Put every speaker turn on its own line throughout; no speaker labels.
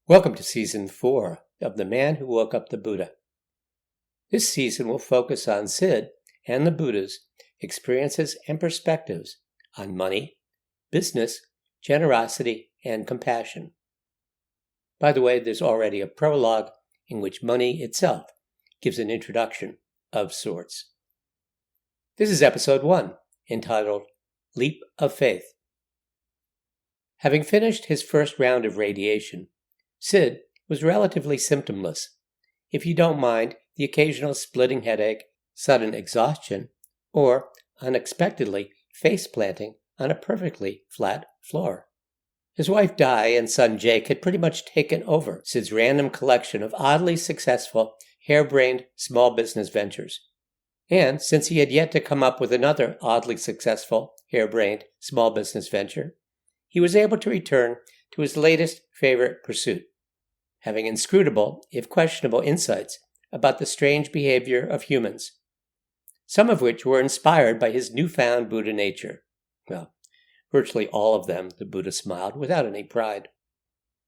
Welcome to Season 4 of The Man Who Woke Up the Buddha. This season will focus on Sid and the Buddha's experiences and perspectives on money, business, generosity, and compassion. By the way, there's already a prologue in which money itself gives an introduction of sorts. This is Episode 1, entitled Leap of Faith. Having finished his first round of radiation, Sid was relatively symptomless, if you don't mind the occasional splitting headache, sudden exhaustion, or, unexpectedly, face-planting on a perfectly flat floor. His wife Di and son Jake had pretty much taken over Sid's random collection of oddly successful, harebrained small business ventures. And since he had yet to come up with another oddly successful, harebrained small business venture, he was able to return to his latest favorite pursuit, having inscrutable, if questionable, insights about the strange behavior of humans, some of which were inspired by his newfound Buddha nature. Well, virtually all of them, the Buddha smiled without any pride.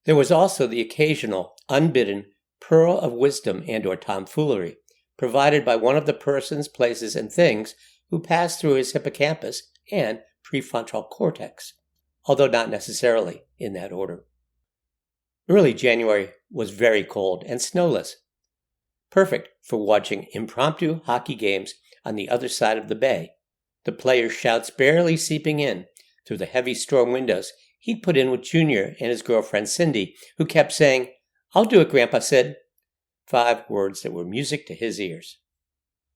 There was also the occasional, unbidden pearl of wisdom and/or tomfoolery provided by one of the persons, places, and things who passed through his hippocampus and prefrontal cortex, although not necessarily in that order. Early January was very cold and snowless, perfect for watching impromptu hockey games on the other side of the bay, the players' shouts barely seeping in through the heavy storm windows he'd put in with Junior and his girlfriend Cindy, who kept saying, "I'll do it, Grandpa Sid," 5 words that were music to his ears.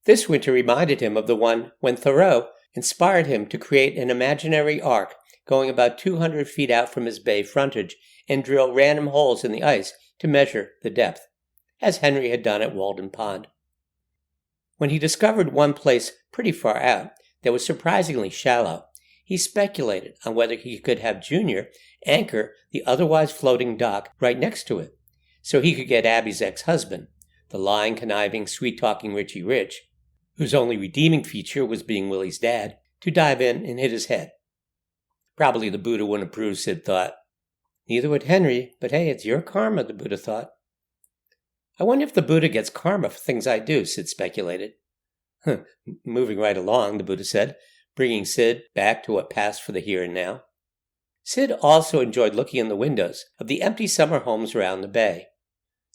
This winter reminded him of the one when Thoreau inspired him to create an imaginary arc going about 200 feet out from his bay frontage and drill random holes in the ice to measure the depth, as Henry had done at Walden Pond. When he discovered one place pretty far out that was surprisingly shallow, he speculated on whether he could have Junior anchor the otherwise floating dock right next to it, so he could get Abby's ex-husband, the lying, conniving, sweet-talking Richie Rich, whose only redeeming feature was being Willie's dad, to dive in and hit his head. Probably the Buddha wouldn't approve, Sid thought. Neither would Henry, but hey, it's your karma, the Buddha thought. I wonder if the Buddha gets karma for things I do, Sid speculated. Moving right along, the Buddha said, bringing Sid back to what passed for the here and now. Sid also enjoyed looking in the windows of the empty summer homes around the bay.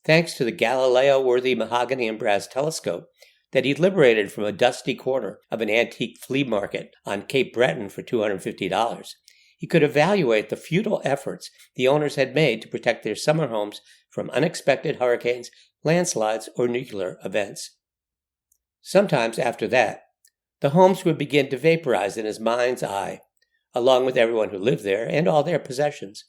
Thanks to the Galileo-worthy mahogany and brass telescope that he'd liberated from a dusty corner of an antique flea market on Cape Breton for $250, he could evaluate the futile efforts the owners had made to protect their summer homes from unexpected hurricanes, landslides, or nuclear events. Sometimes after that, the homes would begin to vaporize in his mind's eye, along with everyone who lived there and all their possessions,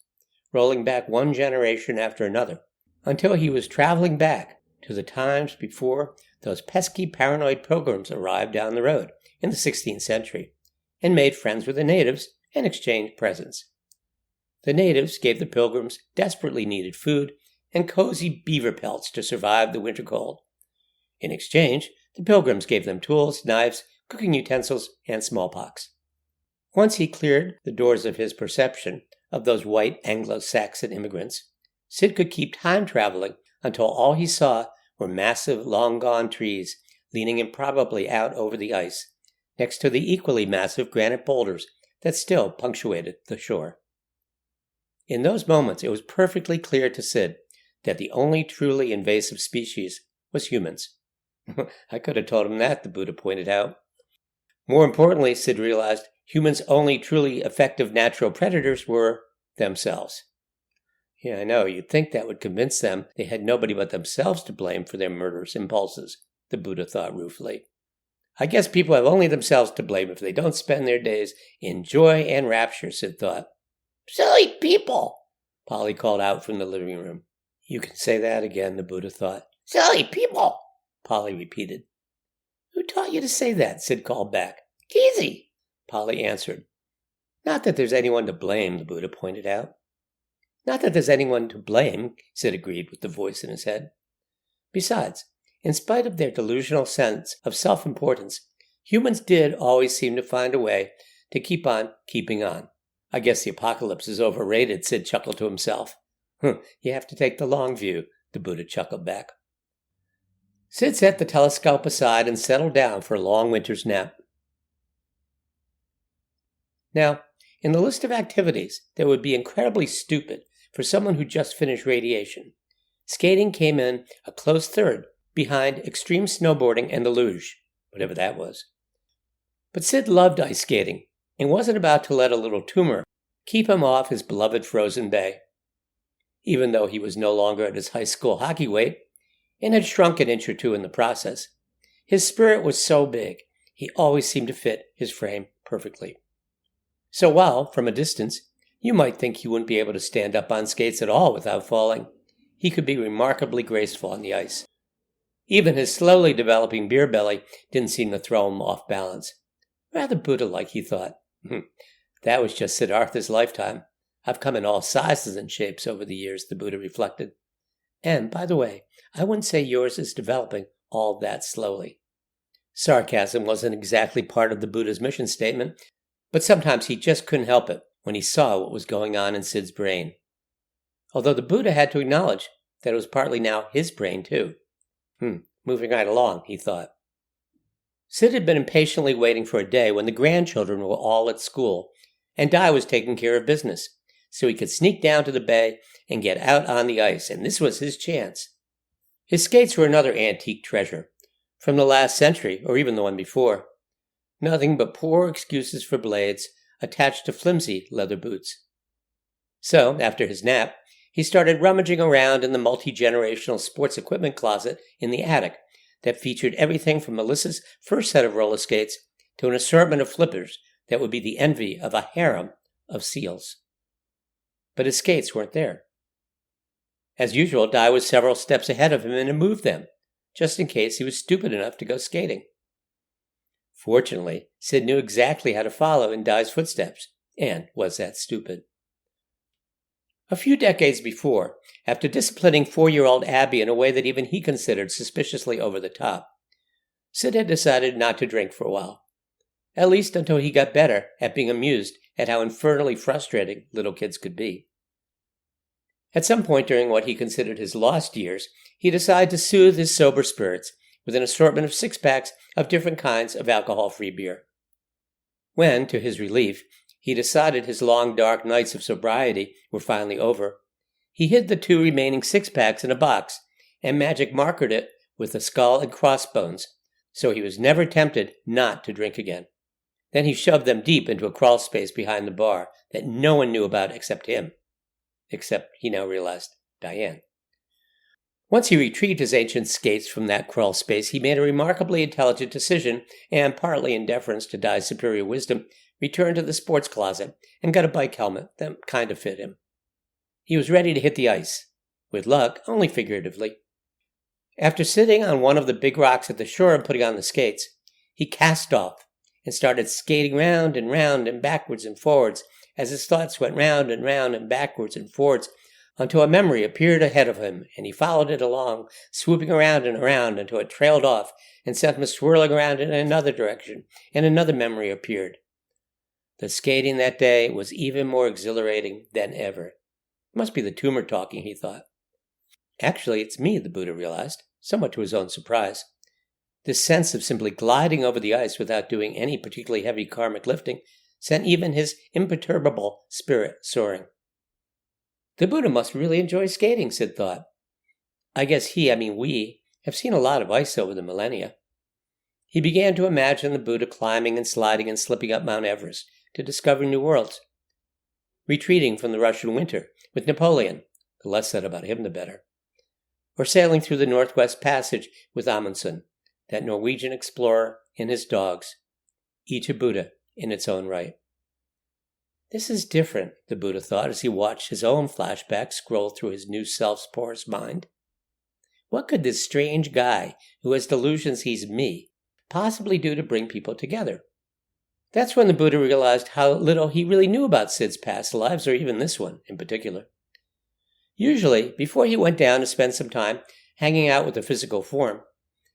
rolling back one generation after another, until he was traveling back to the times before those pesky paranoid pilgrims arrived down the road in the 16th century and made friends with the natives and exchanged presents. The natives gave the pilgrims desperately needed food and cozy beaver pelts to survive the winter cold. In exchange, the pilgrims gave them tools, knives, cooking utensils, and smallpox. Once he cleared the doors of his perception of those white Anglo-Saxon immigrants, Sid could keep time traveling until all he saw were massive, long-gone trees leaning improbably out over the ice, next to the equally massive granite boulders that still punctuated the shore. In those moments, it was perfectly clear to Sid that the only truly invasive species was humans. I could have told him that, the Buddha pointed out. More importantly, Sid realized humans' only truly effective natural predators were themselves. Yeah, I know, you'd think that would convince them they had nobody but themselves to blame for their murderous impulses, the Buddha thought ruefully. I guess people have only themselves to blame if they don't spend their days in joy and rapture, Sid thought. Silly people, Polly called out from the living room. You can say that again, the Buddha thought. Silly people, Polly repeated. Who taught you to say that? Sid called back. Easy, Polly answered. Not that there's anyone to blame, the Buddha pointed out. Not that there's anyone to blame, Sid agreed with the voice in his head. Besides, in spite of their delusional sense of self-importance, humans did always seem to find a way to keep on keeping on. I guess the apocalypse is overrated, Sid chuckled to himself. You have to take the long view, the Buddha chuckled back. Sid set the telescope aside and settled down for a long winter's nap. Now, in the list of activities that would be incredibly stupid for someone who just finished radiation, skating came in a close third behind extreme snowboarding and the luge, whatever that was. But Sid loved ice skating and wasn't about to let a little tumor keep him off his beloved frozen bay. Even though he was no longer at his high school hockey weight and had shrunk an inch or two in the process, his spirit was so big he always seemed to fit his frame perfectly. So while, from a distance, you might think he wouldn't be able to stand up on skates at all without falling, he could be remarkably graceful on the ice. Even his slowly developing beer belly didn't seem to throw him off balance. Rather Buddha-like, he thought. That was just Siddhartha's lifetime. I've come in all sizes and shapes over the years, the Buddha reflected. And, by the way, I wouldn't say yours is developing all that slowly. Sarcasm wasn't exactly part of the Buddha's mission statement, but sometimes he just couldn't help it when he saw what was going on in Sid's brain. Although the Buddha had to acknowledge that it was partly now his brain, too. Moving right along, he thought. Sid had been impatiently waiting for a day when the grandchildren were all at school, and Di was taking care of business, so he could sneak down to the bay and get out on the ice, and this was his chance. His skates were another antique treasure, from the last century, or even the one before. Nothing but poor excuses for blades attached to flimsy leather boots. So, after his nap, he started rummaging around in the multi-generational sports equipment closet in the attic that featured everything from Melissa's first set of roller skates to an assortment of flippers that would be the envy of a harem of seals. But his skates weren't there. As usual, Di was several steps ahead of him and had moved them, just in case he was stupid enough to go skating. Fortunately, Sid knew exactly how to follow in Di's footsteps, and was that stupid. A few decades before, after disciplining 4-year-old Abby in a way that even he considered suspiciously over the top, Sid had decided not to drink for a while, at least until he got better at being amused at how infernally frustrating little kids could be. At some point during what he considered his lost years, he decided to soothe his sober spirits with an assortment of 6-packs of different kinds of alcohol-free beer. When, to his relief, he decided his long dark nights of sobriety were finally over, he hid the 2 remaining 6-packs in a box and magic markered it with a skull and crossbones, so he was never tempted not to drink again. Then he shoved them deep into a crawl space behind the bar that no one knew about except him. Except, he now realized, Diane. Once he retrieved his ancient skates from that crawl space, he made a remarkably intelligent decision and, partly in deference to Di's superior wisdom, returned to the sports closet and got a bike helmet that kind of fit him. He was ready to hit the ice. With luck, only figuratively. After sitting on one of the big rocks at the shore and putting on the skates, he cast off and started skating round and backwards and forwards as his thoughts went round and backwards and forwards until a memory appeared ahead of him, and he followed it along, swooping around and around until it trailed off and sent him swirling around in another direction, and another memory appeared. The skating that day was even more exhilarating than ever. It must be the tumor talking, he thought. Actually, it's me, the Buddha realized, somewhat to his own surprise. This sense of simply gliding over the ice without doing any particularly heavy karmic lifting sent even his imperturbable spirit soaring. The Buddha must really enjoy skating, Sid thought. I guess we, have seen a lot of ice over the millennia. He began to imagine the Buddha climbing and sliding and slipping up Mount Everest to discover new worlds, retreating from the Russian winter with Napoleon, the less said about him the better, or sailing through the Northwest Passage with Amundsen, that Norwegian explorer, and his dogs, each a Buddha in its own right. This is different, the Buddha thought as he watched his own flashback scroll through his new self's porous mind. What could this strange guy, who has delusions he's me, possibly do to bring people together? That's when the Buddha realized how little he really knew about Sid's past lives, or even this one in particular. Usually, before he went down to spend some time hanging out with the physical form,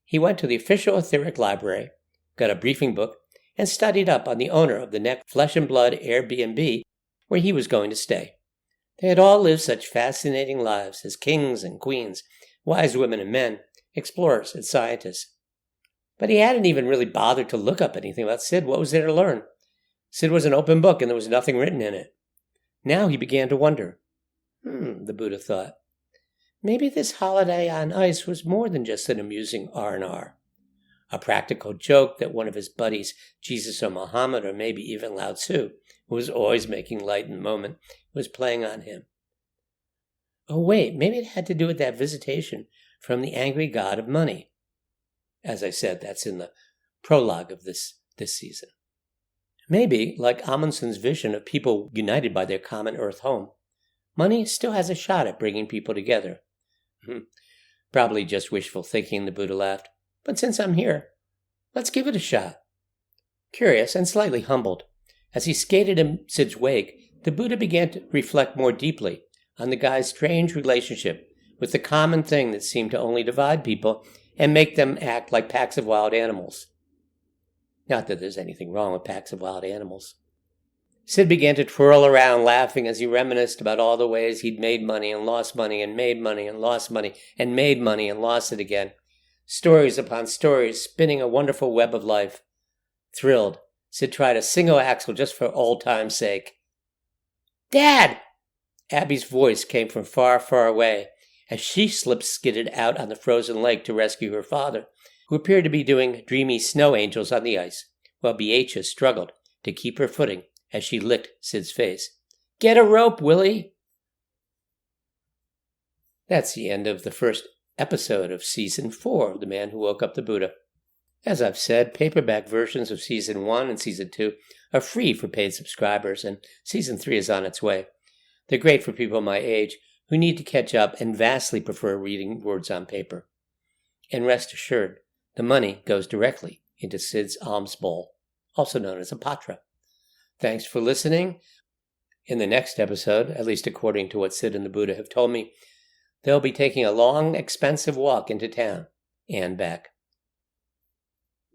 he went to the official etheric library, got a briefing book, and studied up on the owner of the next Flesh and Blood Airbnb where he was going to stay. They had all lived such fascinating lives as kings and queens, wise women and men, explorers and scientists. But he hadn't even really bothered to look up anything about Sid. What was there to learn? Sid was an open book and there was nothing written in it. Now he began to wonder. The Buddha thought. Maybe this holiday on ice was more than just an amusing R&R. A practical joke that one of his buddies, Jesus or Muhammad, or maybe even Lao Tzu, who was always making light in the moment, was playing on him. Oh wait, maybe it had to do with that visitation from the angry god of money. As I said, that's in the prologue of this season. Maybe, like Amundsen's vision of people united by their common earth home, money still has a shot at bringing people together. Probably just wishful thinking, the Buddha laughed. But since I'm here, let's give it a shot. Curious and slightly humbled, as he skated in Sid's wake, the Buddha began to reflect more deeply on the guy's strange relationship with the common thing that seemed to only divide people and make them act like packs of wild animals. Not that there's anything wrong with packs of wild animals. Sid began to twirl around laughing as he reminisced about all the ways he'd made money and lost money and made money and lost money and made money and lost it again. Stories upon stories, spinning a wonderful web of life. Thrilled, Sid tried a single axle just for old time's sake. Dad! Abby's voice came from far, far away as she slip-skidded out on the frozen lake to rescue her father, who appeared to be doing dreamy snow angels on the ice, while Beatrice struggled to keep her footing as she licked Sid's face. Get a rope, Willie! That's the end of the first episode of Season 4 of The Man Who Woke Up the Buddha. As I've said, paperback versions of Season 1 and Season 2 are free for paid subscribers, and Season 3 is on its way. They're great for people my age who need to catch up and vastly prefer reading words on paper. And rest assured, the money goes directly into Sid's alms bowl, also known as a patra. Thanks for listening. In the next episode, at least according to what Sid and the Buddha have told me, they'll be taking a long, expensive walk into town and back.